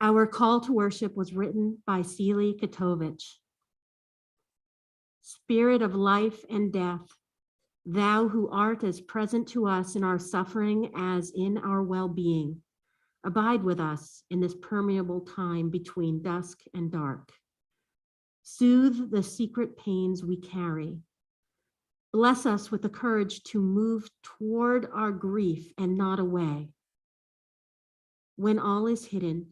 Our call to worship was written by Seely Katovich. Spirit of life and death, thou who art as present to us in our suffering as in our well-being, abide with us in this permeable time between dusk and dark. Soothe the secret pains we carry. Bless us with the courage to move toward our grief and not away. When all is hidden,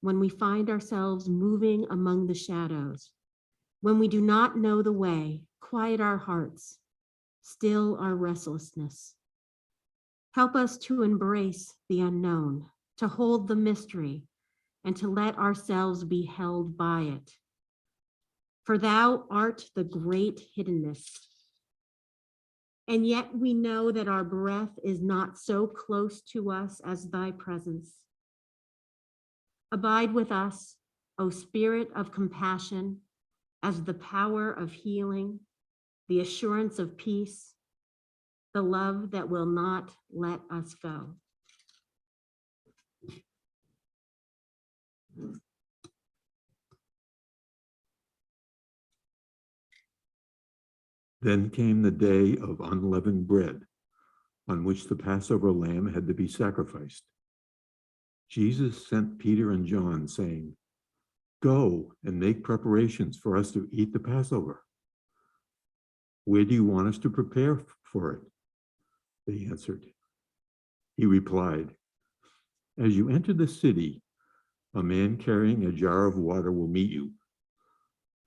when we find ourselves moving among the shadows, when we do not know the way, quiet our hearts, still our restlessness. Help us to embrace the unknown, to hold the mystery, and to let ourselves be held by it. For thou art the great hiddenness. And yet we know that our breath is not so close to us as thy presence. Abide with us, O Spirit of compassion, as the power of healing, the assurance of peace, the love that will not let us go. Then came the day of unleavened bread, on which the Passover lamb had to be sacrificed. Jesus sent Peter and John, saying, "Go and make preparations for us to eat the Passover." "Where do you want us to prepare for it?" they answered. He replied, "As you enter the city, a man carrying a jar of water will meet you.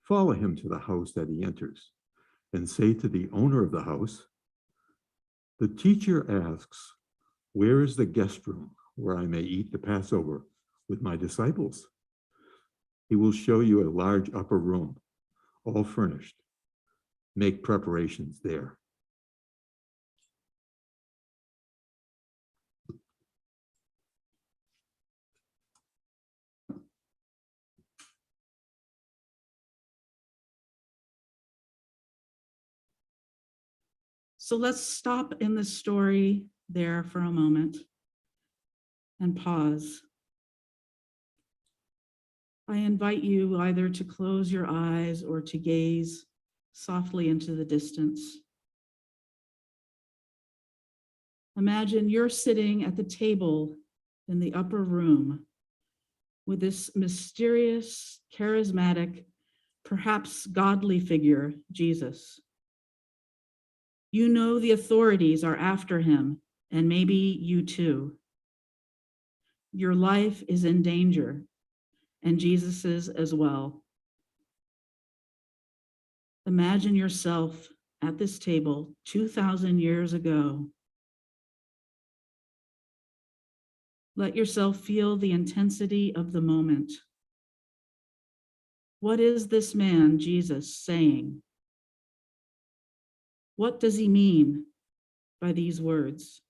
Follow him to the house that he enters, and say to the owner of the house, 'The teacher asks, where is the guest room where I may eat the Passover with my disciples?' He will show you a large upper room, all furnished. Make preparations there." So let's stop in the story there for a moment and pause. I invite you either to close your eyes or to gaze softly into the distance. Imagine you're sitting at the table in the upper room with this mysterious, charismatic, perhaps godly figure, Jesus. You know the authorities are after him, and maybe you too. Your life is in danger, and Jesus's as well. Imagine yourself at this table 2,000 years ago. Let yourself feel the intensity of the moment. What is this man, Jesus, saying? What does he mean by these words?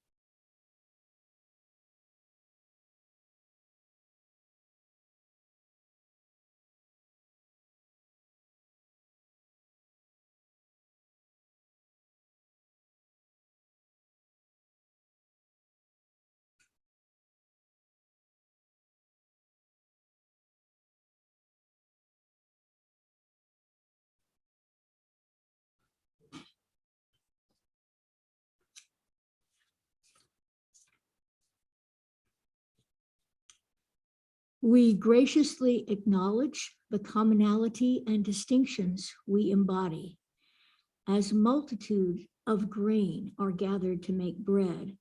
We graciously acknowledge the commonality and distinctions we embody. As multitude of grain are gathered to make bread,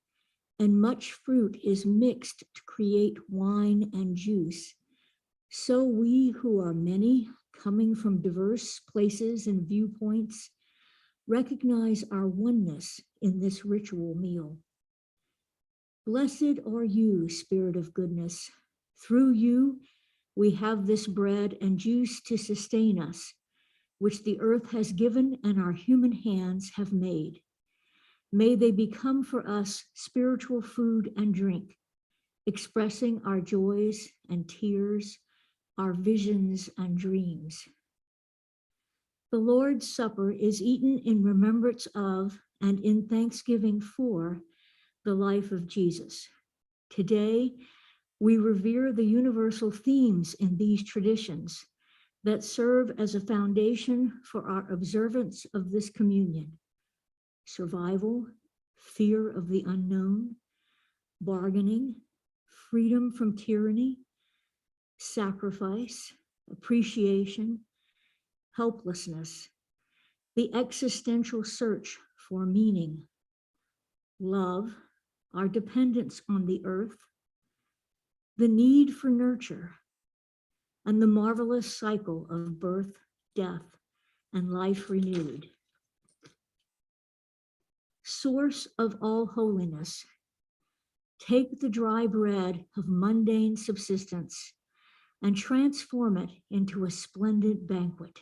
and much fruit is mixed to create wine and juice, so we who are many, coming from diverse places and viewpoints, recognize our oneness in this ritual meal. Blessed are you, Spirit of goodness. Through you, we have this bread and juice to sustain us, which the earth has given and our human hands have made. May they become for us spiritual food and drink, expressing our joys and tears, our visions and dreams. The Lord's Supper is eaten in remembrance of and in thanksgiving for the life of Jesus. Today, We revere the universal themes in these traditions that serve as a foundation for our observance of this communion: survival, fear of the unknown, bargaining, freedom from tyranny, sacrifice, appreciation, helplessness, the existential search for meaning, love, our dependence on the earth, the need for nurture, and the marvelous cycle of birth, death, and life renewed. Source of all holiness, take the dry bread of mundane subsistence and transform it into a splendid banquet.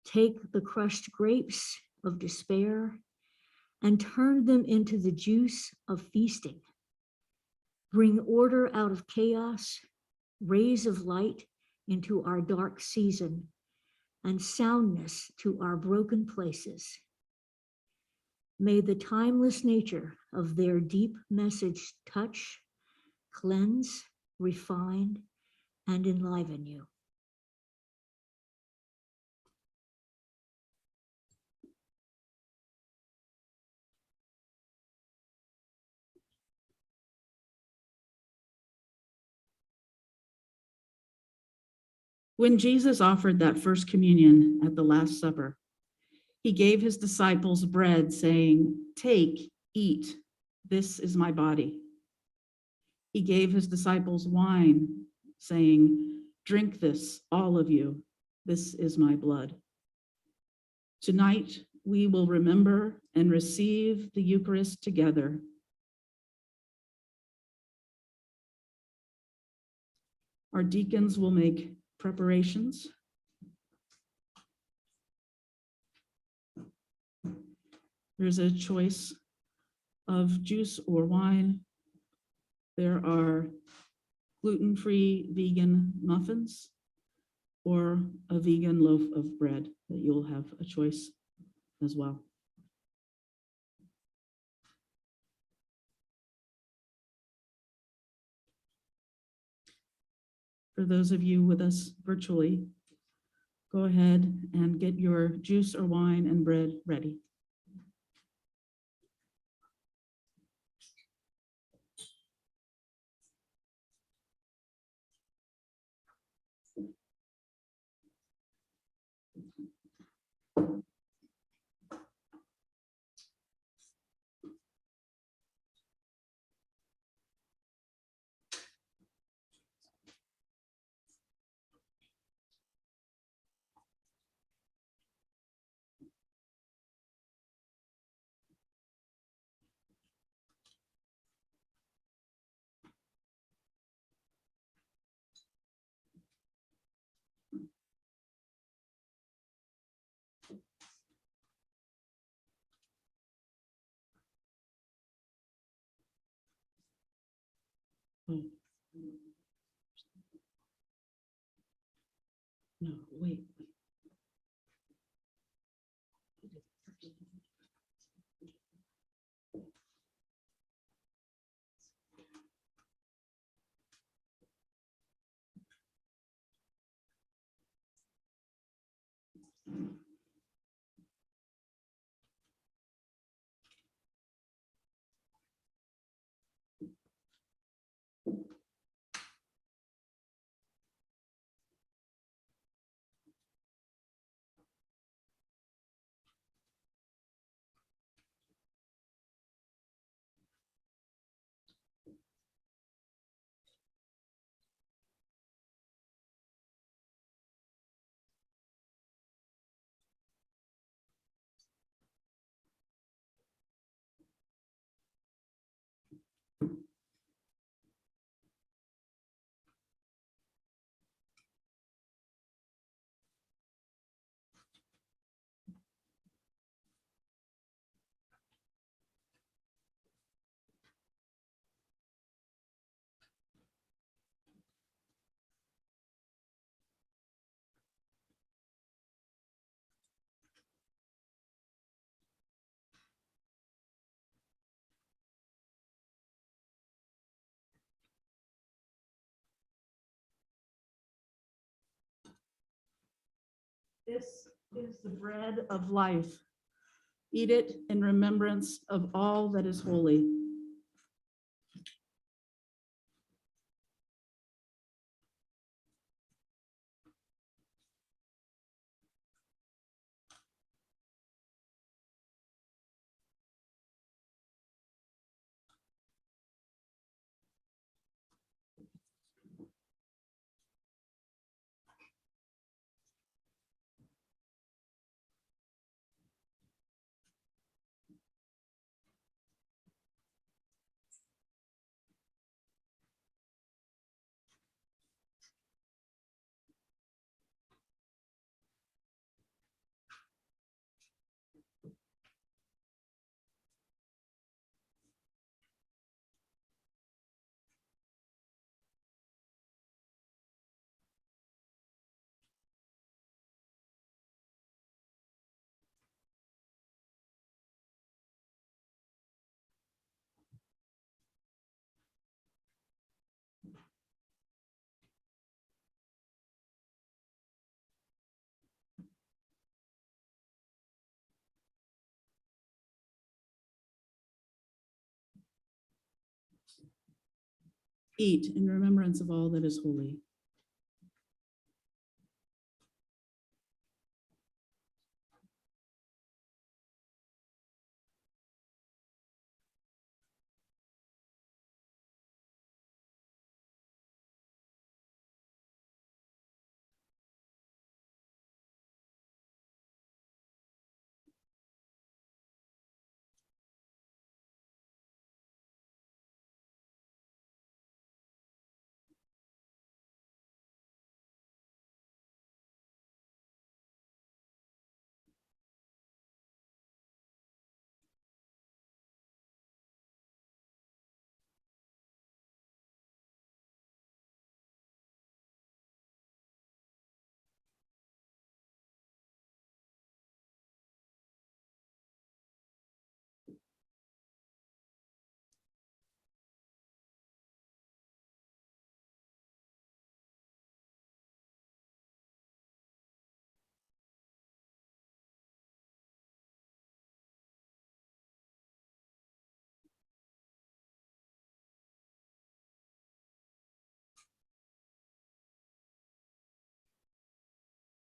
Take the crushed grapes of despair and turn them into the juice of feasting. Bring order out of chaos, rays of light into our dark season, and soundness to our broken places. May the timeless nature of their deep message touch, cleanse, refine, and enliven you. When Jesus offered that first communion at the Last Supper, he gave his disciples bread, saying, "Take, eat, this is my body." He gave his disciples wine, saying, "Drink this, all of you, this is my blood." Tonight, we will remember and receive the Eucharist together. Our deacons will make preparations. There's a choice of juice or wine. There are gluten-free vegan muffins or a vegan loaf of bread that you'll have a choice as well. For those of you with us virtually, go ahead and get your juice or wine and bread ready. Oh. No, wait. This is the bread of life. Eat it in remembrance of all that is holy. Eat in remembrance of all that is holy.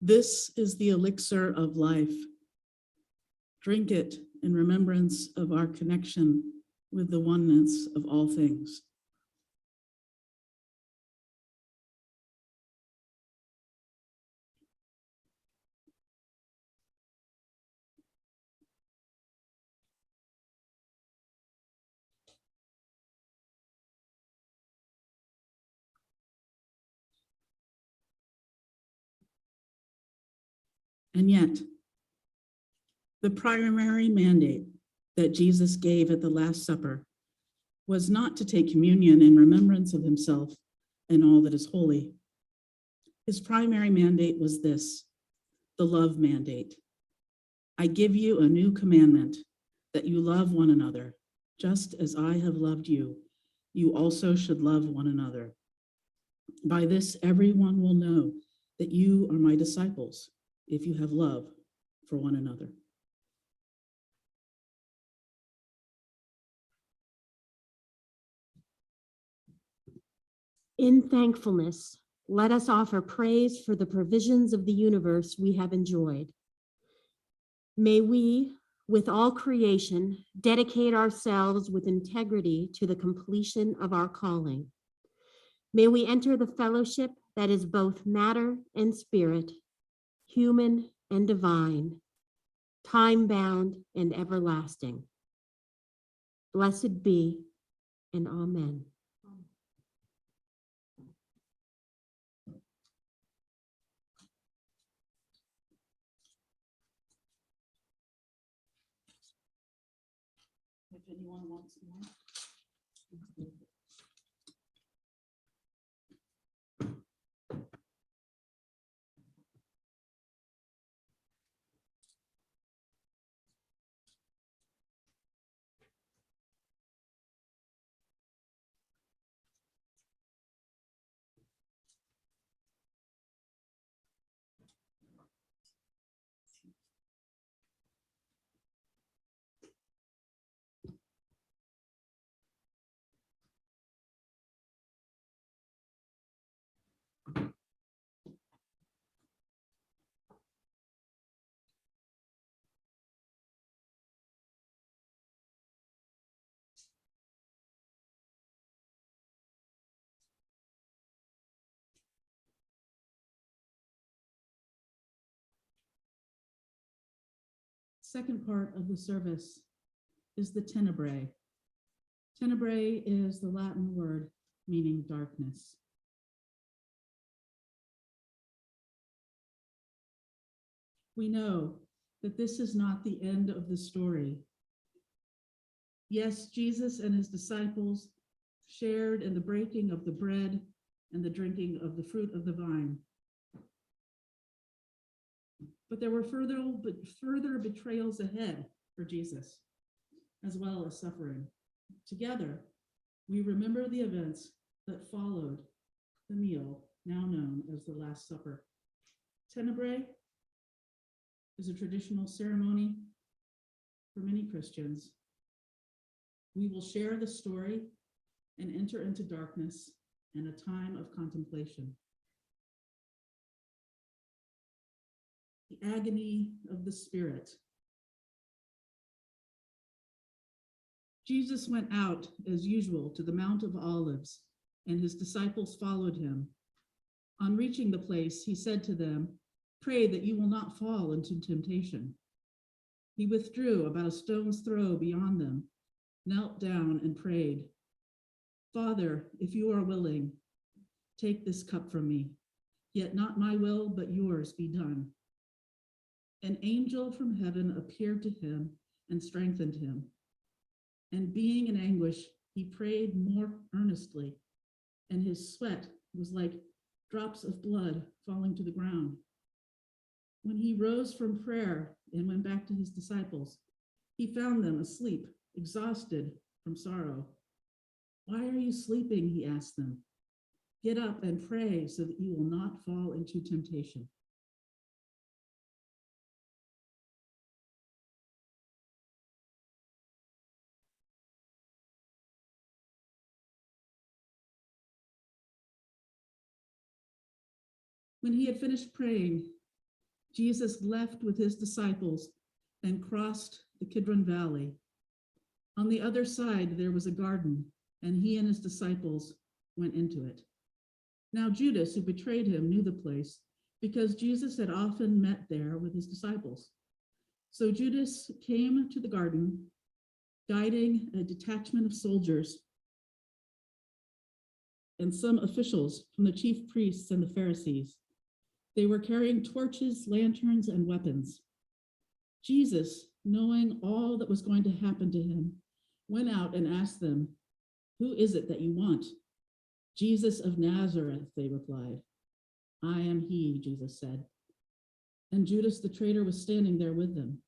This is the elixir of life. Drink it in remembrance of our connection with the oneness of all things. And yet, the primary mandate that Jesus gave at the Last Supper was not to take communion in remembrance of himself and all that is holy. His primary mandate was this, the love mandate. I give you a new commandment, that you love one another, just as I have loved you. You also should love one another. By this, everyone will know that you are my disciples, if you have love for one another. In thankfulness, let us offer praise for the provisions of the universe we have enjoyed. May we, with all creation, dedicate ourselves with integrity to the completion of our calling. May we enter the fellowship that is both matter and spirit, human and divine, time-bound and everlasting. Blessed be, and amen. If anyone wants more. Second part of the service is the Tenebrae. Tenebrae is the Latin word meaning darkness. We know that this is not the end of the story. Yes, Jesus and his disciples shared in the breaking of the bread and the drinking of the fruit of the vine. But there were further betrayals ahead for Jesus, as well as suffering. Together, we remember the events that followed the meal now known as the Last Supper. Tenebrae is a traditional ceremony for many Christians. We will share the story and enter into darkness and a time of contemplation. The agony of the Spirit. Jesus went out as usual to the Mount of Olives, and his disciples followed him. On reaching the place, he said to them, "Pray that you will not fall into temptation." He withdrew about a stone's throw beyond them, knelt down and prayed, "Father, if you are willing, take this cup from me, yet not my will, but yours be done." An angel from heaven appeared to him and strengthened him. And being in anguish, he prayed more earnestly, and his sweat was like drops of blood falling to the ground. When he rose from prayer and went back to his disciples, he found them asleep, exhausted from sorrow. "Why are you sleeping?" he asked them. "Get up and pray so that you will not fall into temptation." When he had finished praying, Jesus left with his disciples and crossed the Kidron Valley. On the other side, there was a garden, and he and his disciples went into it. Now Judas, who betrayed him, knew the place because Jesus had often met there with his disciples. So Judas came to the garden, guiding a detachment of soldiers and some officials from the chief priests and the Pharisees. They were carrying torches, lanterns, and weapons. Jesus, knowing all that was going to happen to him, went out and asked them, "Who is it that you want?" "Jesus of Nazareth," they replied. "I am he," Jesus said. And Judas the traitor was standing there with them.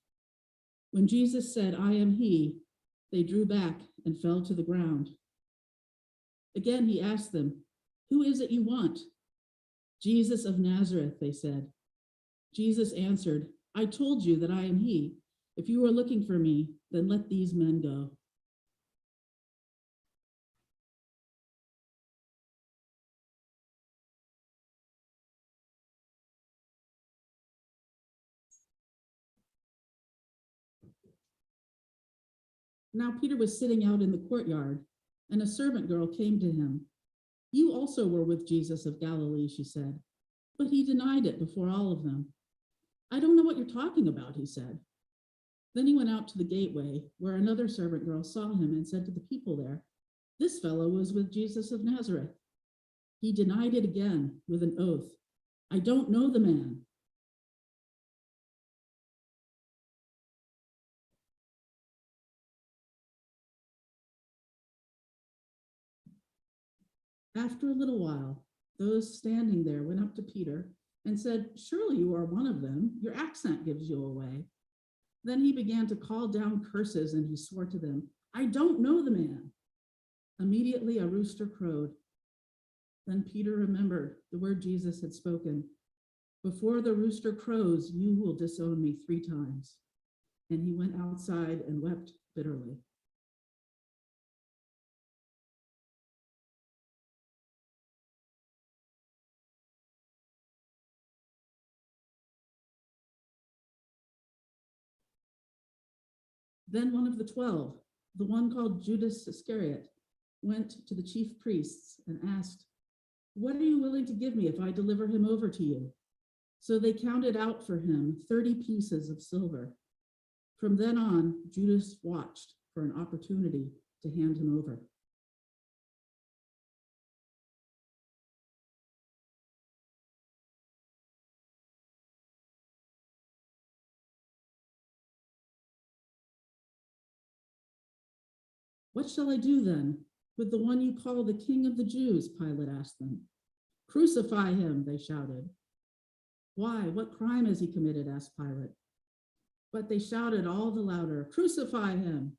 When Jesus said, "I am he," they drew back and fell to the ground. Again, he asked them, "Who is it you want?" "Jesus of Nazareth," they said. Jesus answered, "I told you that I am he. If you are looking for me, then let these men go." Now Peter was sitting out in the courtyard, and a servant girl came to him. "You also were with Jesus of Galilee," she said. But he denied it before all of them. "I don't know what you're talking about," he said. Then he went out to the gateway, where another servant girl saw him and said to the people there, "This fellow was with Jesus of Nazareth." He denied it again with an oath. "I don't know the man." After a little while, those standing there went up to Peter and said, "Surely you are one of them. Your accent gives you away." Then he began to call down curses, and he swore to them, "I don't know the man." Immediately a rooster crowed. Then Peter remembered the word Jesus had spoken, "Before the rooster crows, you will disown me 3 times." And he went outside and wept bitterly. Then one of the 12, the one called Judas Iscariot, went to the chief priests and asked, "What are you willing to give me if I deliver him over to you?" So they counted out for him 30 pieces of silver. From then on, Judas watched for an opportunity to hand him over. "What shall I do then with the one you call the King of the Jews?" Pilate asked them. "Crucify him," they shouted. "Why? What crime has he committed?" asked Pilate. But they shouted all the louder, "Crucify him."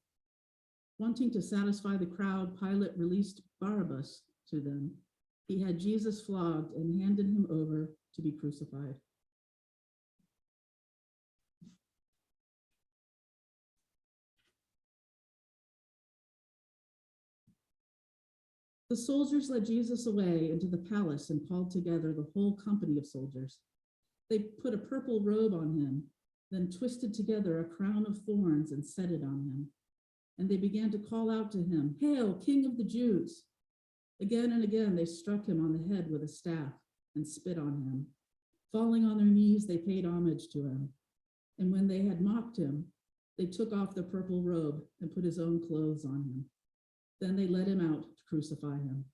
Wanting to satisfy the crowd, Pilate released Barabbas to them. He had Jesus flogged and handed him over to be crucified. The soldiers led Jesus away into the palace and called together the whole company of soldiers. They put a purple robe on him, then twisted together a crown of thorns and set it on him. And they began to call out to him, "Hail, King of the Jews!" Again and again they struck him on the head with a staff and spit on him. Falling on their knees, they paid homage to him. And when they had mocked him, they took off the purple robe and put his own clothes on him. Then they led him out to crucify him.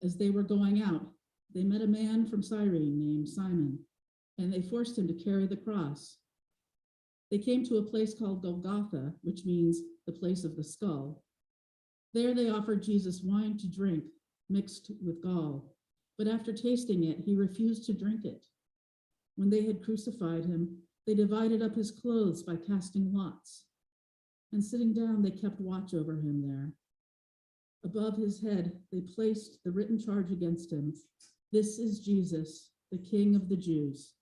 As they were going out, they met a man from Cyrene named Simon, and they forced him to carry the cross. They came to a place called Golgotha, which means the place of the skull. There they offered Jesus wine to drink, mixed with gall, but after tasting it, he refused to drink it. When they had crucified him, they divided up his clothes by casting lots. And sitting down, they kept watch over him there. Above his head, they placed the written charge against him. "This is Jesus, the King of the Jews."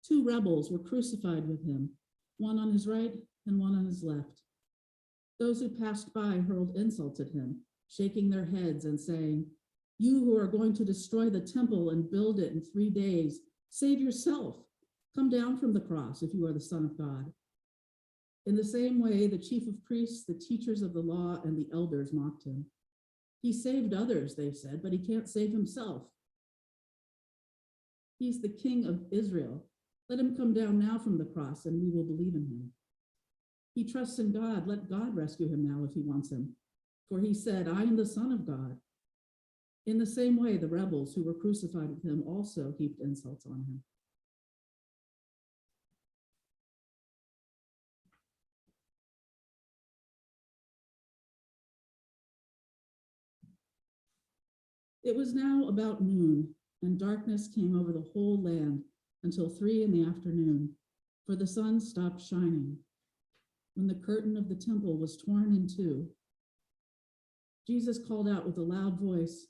Two rebels were crucified with him, one on his right and one on his left. Those who passed by hurled insults at him, shaking their heads and saying, "You who are going to destroy the temple and build it in 3 days, save yourself. Come down from the cross if you are the Son of God." In the same way, the chief of priests, the teachers of the law, and the elders mocked him. "He saved others," they said, "but he can't save himself. He's the King of Israel. Let him come down now from the cross and we will believe in him. He trusts in God. Let God rescue him now if he wants him. For he said, 'I am the Son of God.'" In the same way, the rebels who were crucified with him also heaped insults on him. It was now about noon, and darkness came over the whole land until 3 p.m, for the sun stopped shining. When the curtain of the temple was torn in two, Jesus called out with a loud voice,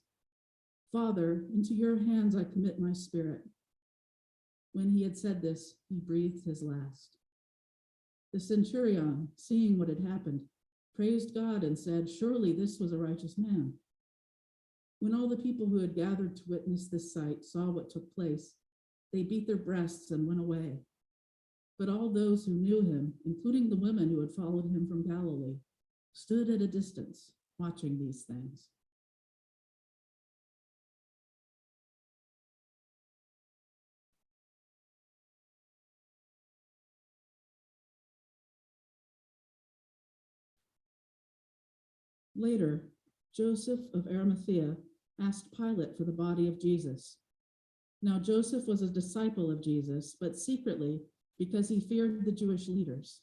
"Father, into your hands I commit my spirit." When he had said this, he breathed his last. The centurion, seeing what had happened, praised God and said, "Surely this was a righteous man." When all the people who had gathered to witness this sight saw what took place, they beat their breasts and went away. But all those who knew him, including the women who had followed him from Galilee, stood at a distance watching these things. Later, Joseph of Arimathea asked Pilate for the body of Jesus. Now Joseph was a disciple of Jesus, but secretly because he feared the Jewish leaders.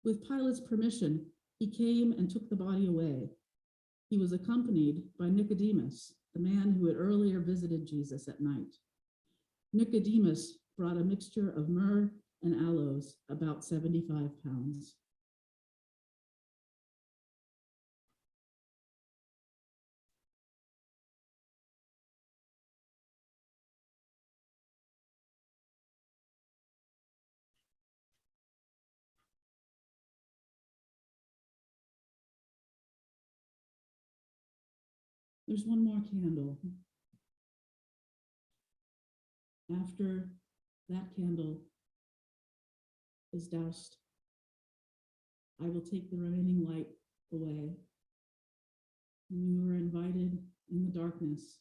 With Pilate's permission, he came and took the body away. He was accompanied by Nicodemus, the man who had earlier visited Jesus at night. Nicodemus brought a mixture of myrrh and aloes, about 75 pounds. There's one more candle. After that candle is doused, I will take the remaining light away. And you are invited in the darkness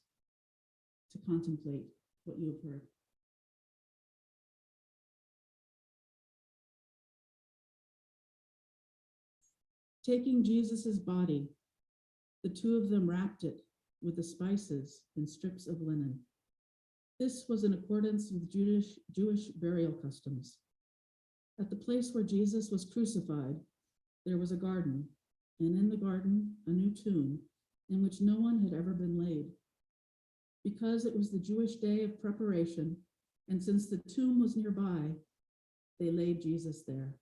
to contemplate what you have heard. Taking Jesus's body, the two of them wrapped it with the spices and strips of linen. This was in accordance with Jewish burial customs. At the place where Jesus was crucified, there was a garden, and in the garden, a new tomb in which no one had ever been laid. Because it was the Jewish day of preparation, and since the tomb was nearby, they laid Jesus there.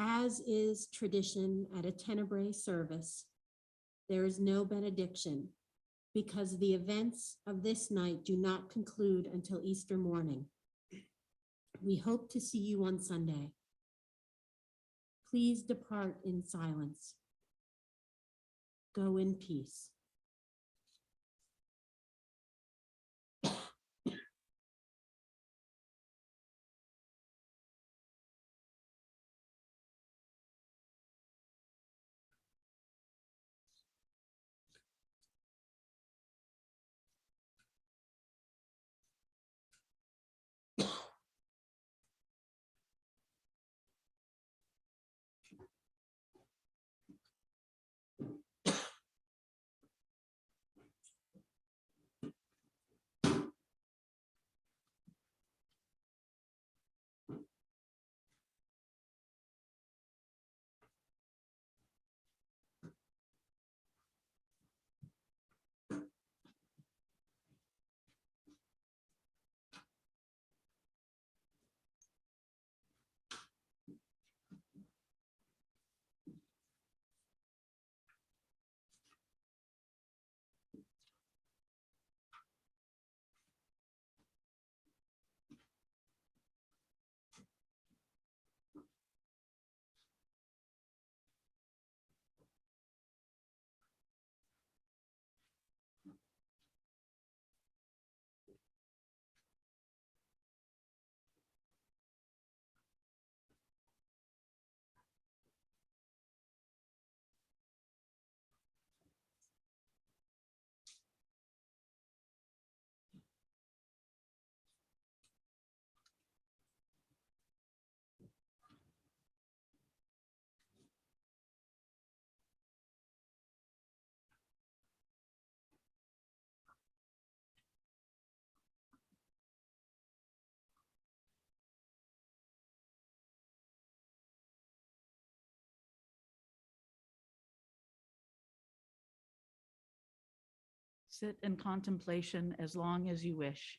As is tradition at a Tenebrae service, there is no benediction because the events of this night do not conclude until Easter morning. We hope to see you on Sunday. Please depart in silence. Go in peace. Sit in contemplation as long as you wish.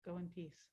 Go in peace.